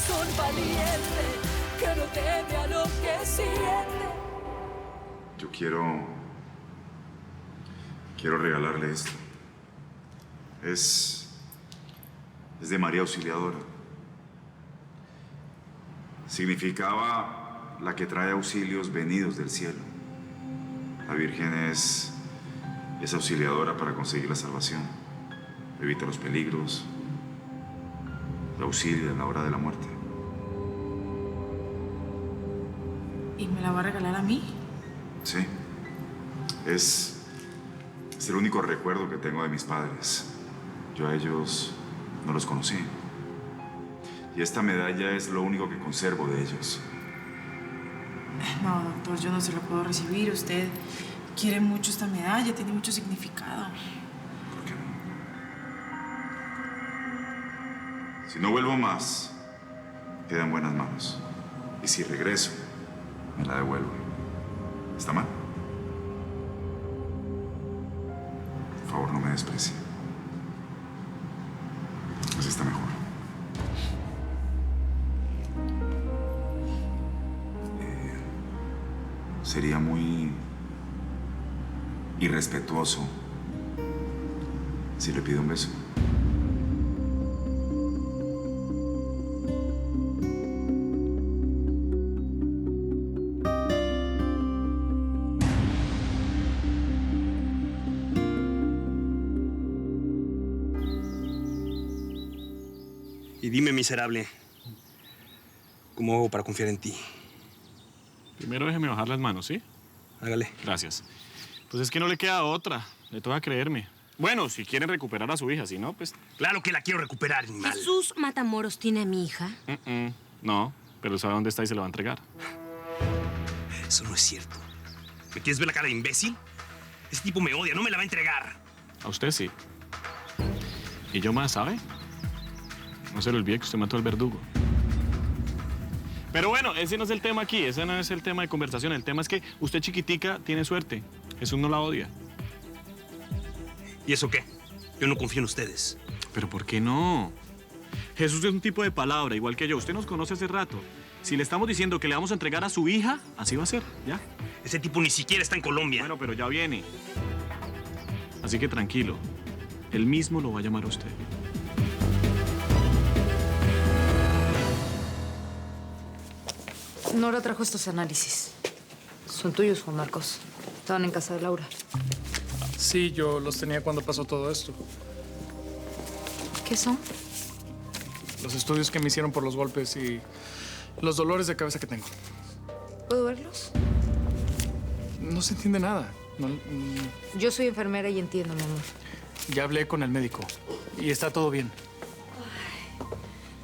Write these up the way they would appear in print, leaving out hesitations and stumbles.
es un valiente que no teme a lo que siente. Yo quiero regalarle esto. Es de María Auxiliadora. Significaba la que trae auxilios venidos del cielo. La Virgen es auxiliadora para conseguir la salvación. Evita los peligros, la auxilia en la hora de la muerte. ¿Y me la va a regalar a mí? Sí. Es el único recuerdo que tengo de mis padres. Yo a ellos no los conocí. Y esta medalla es lo único que conservo de ellos. No, doctor, yo no se la puedo recibir. Usted quiere mucho esta medalla, tiene mucho significado. ¿Por qué no? Si no vuelvo más, queda en buenas manos. Y si regreso, me la devuelvo. ¿Está mal? Por favor, no me desprecie. Así está mejor. Sería muy irrespetuoso si le pido un beso. Y dime, miserable, ¿cómo hago para confiar en ti? Primero déjeme bajar las manos, ¿sí? Hágale. Gracias. Pues es que no le queda otra. Le toca creerme. Bueno, si quieren recuperar a su hija, si no, pues... Claro que la quiero recuperar, animal. ¿Jesús Matamoros tiene a mi hija? No, pero sabe dónde está y se la va a entregar. Eso no es cierto. ¿Me quieres ver la cara de imbécil? Ese tipo me odia, no me la va a entregar. A usted sí. Y yo más, ¿sabe? No se le olvide que usted mató al verdugo. Pero bueno, ese no es el tema aquí, ese no es el tema de conversación. El tema es que usted, chiquitica, tiene suerte. Jesús no la odia. ¿Y eso qué? Yo no confío en ustedes. ¿Pero por qué no? Jesús es un tipo de palabra, igual que yo. Usted nos conoce hace rato. Si le estamos diciendo que le vamos a entregar a su hija, así va a ser, ¿ya? Ese tipo ni siquiera está en Colombia. Bueno, pero ya viene. Así que tranquilo. Él mismo lo va a llamar a usted. Nora trajo estos análisis. Son tuyos, Juan Marcos. Estaban en casa de Laura. Sí, yo los tenía cuando pasó todo esto. ¿Qué son? Los estudios que me hicieron por los golpes y los dolores de cabeza que tengo. ¿Puedo verlos? No se entiende nada. Yo soy enfermera y entiendo, mi amor. Ya hablé con el médico y está todo bien.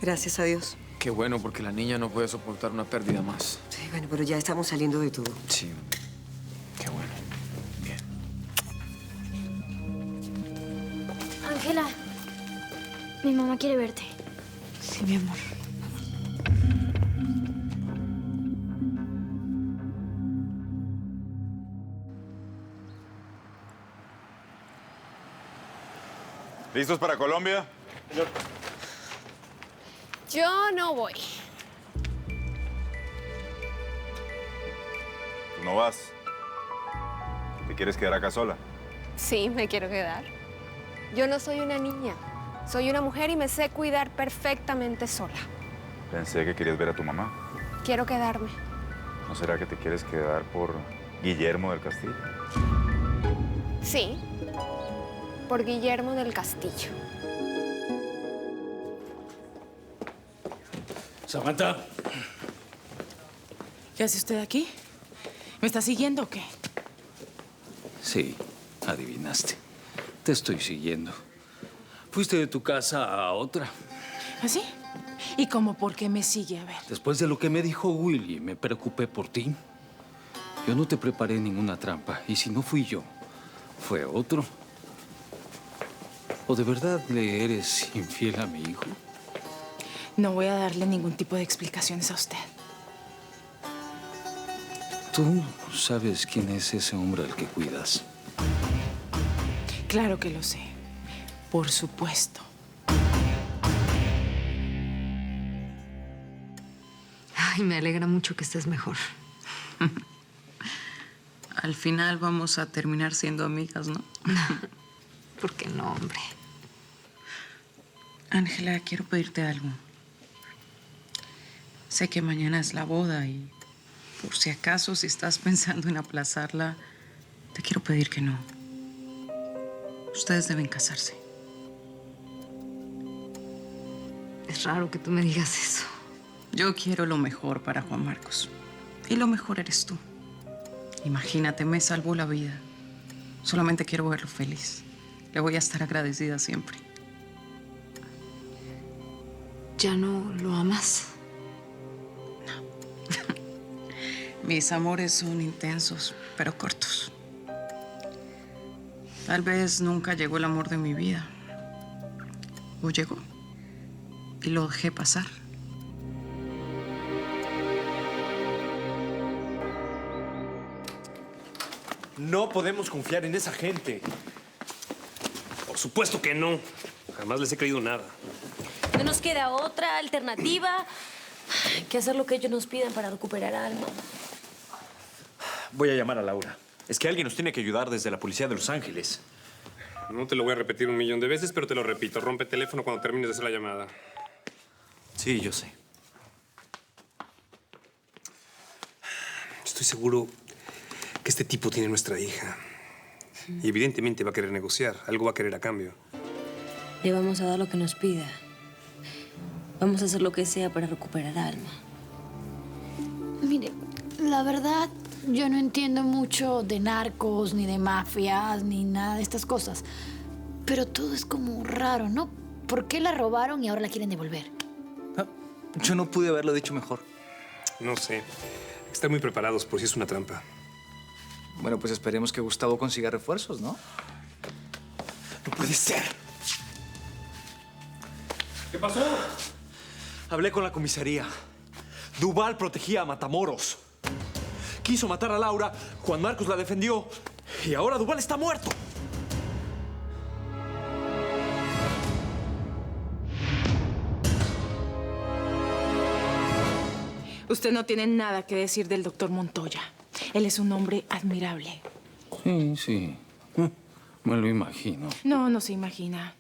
Gracias a Dios. Qué bueno, porque la niña no puede soportar una pérdida más. Sí, bueno, pero ya estamos saliendo de todo. Sí. Qué bueno. Bien. Ángela, mi mamá quiere verte. Sí, mi amor. ¿Listos para Colombia? Yo no voy. ¿Tú no vas? ¿Te quieres quedar acá sola? Sí, me quiero quedar. Yo no soy una niña. Soy una mujer y me sé cuidar perfectamente sola. Pensé que querías ver a tu mamá. Quiero quedarme. ¿No será que te quieres quedar por Guillermo del Castillo? Sí, por Guillermo del Castillo. Samantha. ¿Qué hace usted aquí? ¿Me está siguiendo o qué? Sí, adivinaste. Te estoy siguiendo. Fuiste de tu casa a otra. ¿Así? ¿Y cómo por qué me sigue? A ver. Después de lo que me dijo Willy, me preocupé por ti. Yo no te preparé ninguna trampa. Y si no fui yo, fue otro. ¿O de verdad le eres infiel a mi hijo? No voy a darle ningún tipo de explicaciones a usted. Tú sabes quién es ese hombre al que cuidas. Claro que lo sé. Por supuesto. Ay, me alegra mucho que estés mejor. Al final vamos a terminar siendo amigas, ¿no? ¿Por qué no, hombre? Ángela, quiero pedirte algo. Sé que mañana es la boda y por si acaso, si estás pensando en aplazarla, te quiero pedir que no. Ustedes deben casarse. Es raro que tú me digas eso. Yo quiero lo mejor para Juan Marcos. Y lo mejor eres tú. Imagínate, me salvó la vida. Solamente quiero verlo feliz. Le voy a estar agradecida siempre. ¿Ya no lo amas? Mis amores son intensos, pero cortos. Tal vez nunca llegó el amor de mi vida. O llegó. Y lo dejé pasar. No podemos confiar en esa gente. Por supuesto que no. Jamás les he creído nada. No nos queda otra alternativa que hacer lo que ellos nos piden para recuperar a Alma. Voy a llamar a Laura. Es que alguien nos tiene que ayudar desde la policía de Los Ángeles. No te lo voy a repetir 1.000.000 de veces, pero te lo repito. Rompe el teléfono cuando termines de hacer la llamada. Sí, yo sé. Estoy seguro que este tipo tiene nuestra hija. Y evidentemente va a querer negociar. Algo va a querer a cambio. Le vamos a dar lo que nos pida. Vamos a hacer lo que sea para recuperar a Alma. Mire, la verdad, yo no entiendo mucho de narcos, ni de mafias, ni nada de estas cosas. Pero todo es como raro, ¿no? ¿Por qué la robaron y ahora la quieren devolver? Yo no pude haberlo dicho mejor. No sé. Hay que estar muy preparados por si es una trampa. Bueno, pues esperemos que Gustavo consiga refuerzos, ¿no? ¡No puede ser! ¿Qué pasó? Hablé con la comisaría. Duval protegía a Matamoros. Quiso matar a Laura, Juan Marcos la defendió y ahora Duval está muerto. Usted no tiene nada que decir del doctor Montoya. Él es un hombre admirable. Sí, sí. Me lo imagino. No, no se imagina.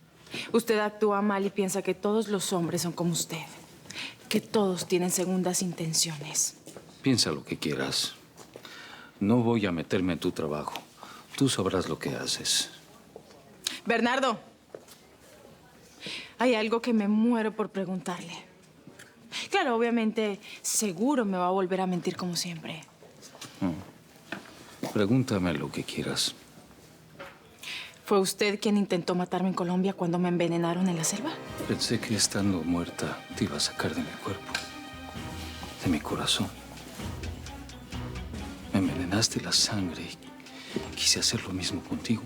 Usted actúa mal y piensa que todos los hombres son como usted. Que todos tienen segundas intenciones. Piensa lo que quieras. No voy a meterme en tu trabajo. Tú sabrás lo que haces. Bernardo, hay algo que me muero por preguntarle. Claro, obviamente, seguro me va a volver a mentir como siempre. Pregúntame lo que quieras. ¿Fue usted quien intentó matarme en Colombia cuando me envenenaron en la selva? Pensé que estando muerta te iba a sacar de mi cuerpo, de mi corazón. Me envenenaste la sangre y quise hacer lo mismo contigo.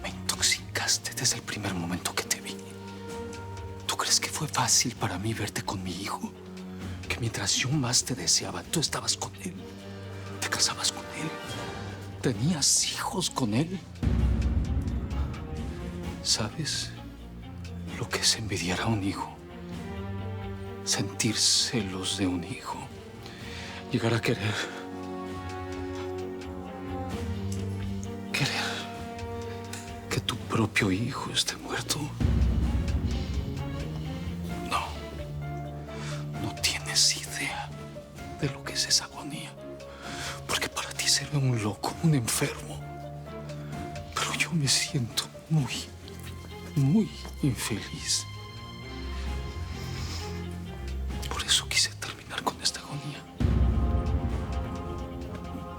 Me intoxicaste desde el primer momento que te vi. ¿Tú crees que fue fácil para mí verte con mi hijo? Que mientras yo más te deseaba, tú estabas con él. Te casabas con él. Tenías hijos con él. ¿Sabes lo que es envidiar a un hijo? Sentir celos de un hijo. Llegar a querer que tu propio hijo esté muerto. No tienes idea de lo que es esa agonía. Porque para ti se ve un loco, un enfermo. Pero yo me siento muy infeliz. Por eso quise terminar con esta agonía.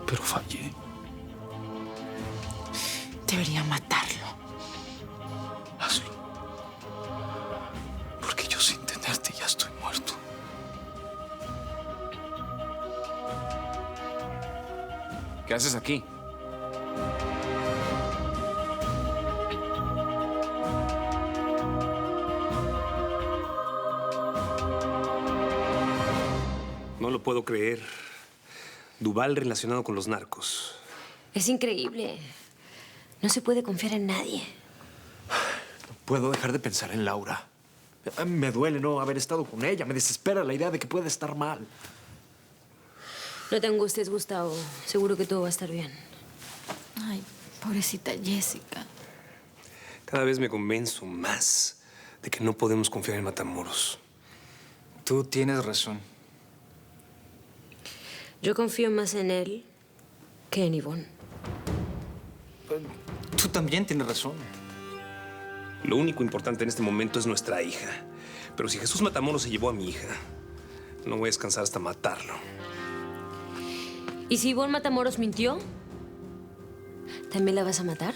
Pero fallé. Debería matarlo. Hazlo. Porque yo sin tenerte ya estoy muerto. ¿Qué haces aquí? No lo puedo creer. Duval relacionado con los narcos. Es increíble. No se puede confiar en nadie. No puedo dejar de pensar en Laura. Me duele no haber estado con ella. Me desespera la idea de que pueda estar mal. No te angusties, Gustavo. Seguro que todo va a estar bien. Ay, pobrecita Jessica. Cada vez me convenzo más de que no podemos confiar en Matamoros. Tú tienes razón. Yo confío más en él que en Ivonne. Tú también tienes razón. Lo único importante en este momento es nuestra hija. Pero si Jesús Matamoros se llevó a mi hija, no voy a descansar hasta matarlo. ¿Y si Ivonne Matamoros mintió? ¿También la vas a matar?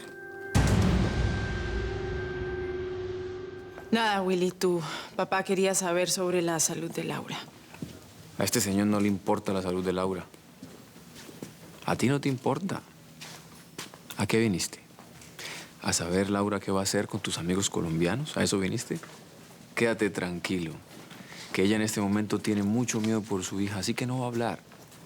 Nada, Willy, tu papá quería saber sobre la salud de Laura. A este señor no le importa la salud de Laura. ¿A ti no te importa? ¿A qué viniste? ¿A saber, Laura, qué va a hacer con tus amigos colombianos? ¿A eso viniste? Quédate tranquilo, que ella en este momento tiene mucho miedo por su hija, así que no va a hablar.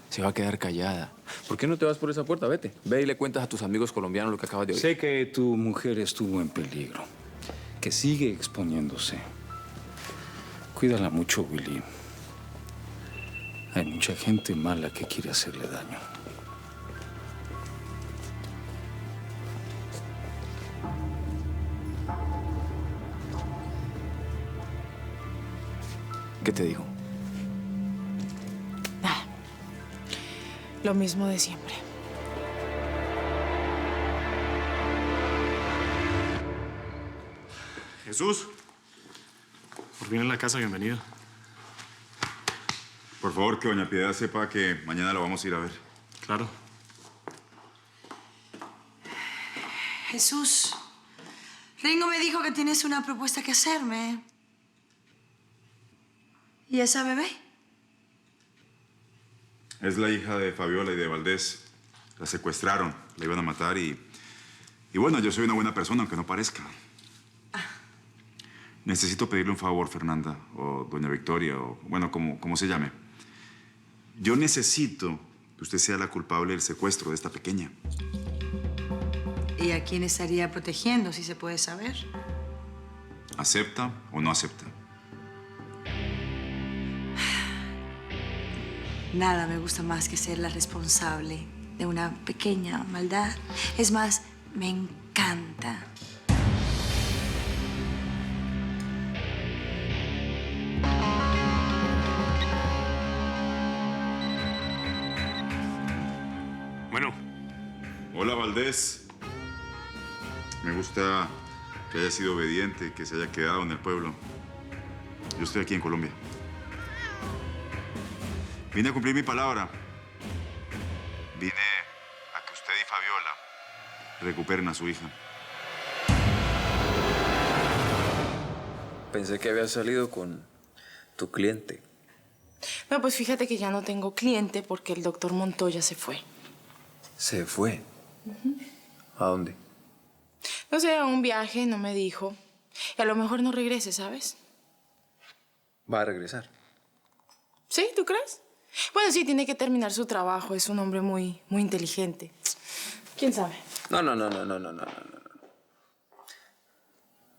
Se va a quedar callada. ¿Por qué no te vas por esa puerta? Vete. Ve y le cuentas a tus amigos colombianos lo que acabas de oír. Sé que tu mujer estuvo en peligro, que sigue exponiéndose. Cuídala mucho, Willy. Hay mucha gente mala que quiere hacerle daño. ¿Qué te digo? Lo mismo de siempre. Jesús. Por fin en la casa, bienvenido. Por favor, que doña Piedad sepa que mañana la vamos a ir a ver. Claro. Jesús, Ringo me dijo que tienes una propuesta que hacerme. ¿Y esa bebé? Es la hija de Fabiola y de Valdés. La secuestraron, la iban a matar y bueno, yo soy una buena persona, aunque no parezca. Necesito pedirle un favor, Fernanda, o doña Victoria, o bueno, como se llame. Yo necesito que usted sea la culpable del secuestro de esta pequeña. ¿Y a quién estaría protegiendo, si se puede saber? ¿Acepta o no acepta? Nada me gusta más que ser la responsable de una pequeña maldad. Es más, me encanta. Bueno. Hola, Valdés. Me gusta que haya sido obediente, que se haya quedado en el pueblo. Yo estoy aquí en Colombia. Vine a cumplir mi palabra. Vine a que usted y Fabiola recuperen a su hija. Pensé que había salido con tu cliente. No, pues fíjate que ya no tengo cliente porque el doctor Montoya se fue. ¿Se fue? ¿A dónde? No sé, a un viaje, no me dijo. Y a lo mejor no regrese, ¿sabes? ¿Va a regresar? ¿Sí? ¿Tú crees? Bueno, sí, tiene que terminar su trabajo. Es un hombre muy inteligente. ¿Quién sabe? No.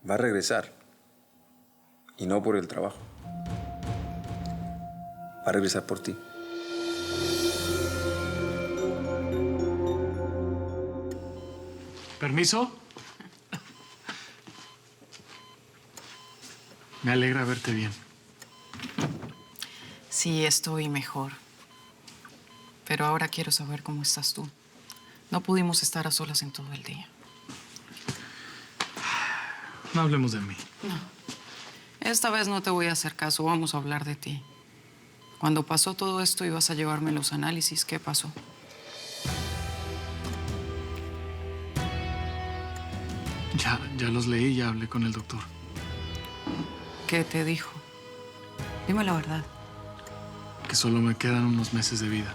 Va a regresar. Y no por el trabajo. Va a regresar por ti. ¿Permiso? Me alegra verte bien. Sí, estoy mejor. Pero ahora quiero saber cómo estás tú. No pudimos estar a solas en todo el día. No hablemos de mí. No. Esta vez no te voy a hacer caso. Vamos a hablar de ti. Cuando pasó todo esto, ibas a llevarme los análisis. ¿Qué pasó? Ya los leí y ya hablé con el doctor. ¿Qué te dijo? Dime la verdad. Que solo me quedan unos meses de vida.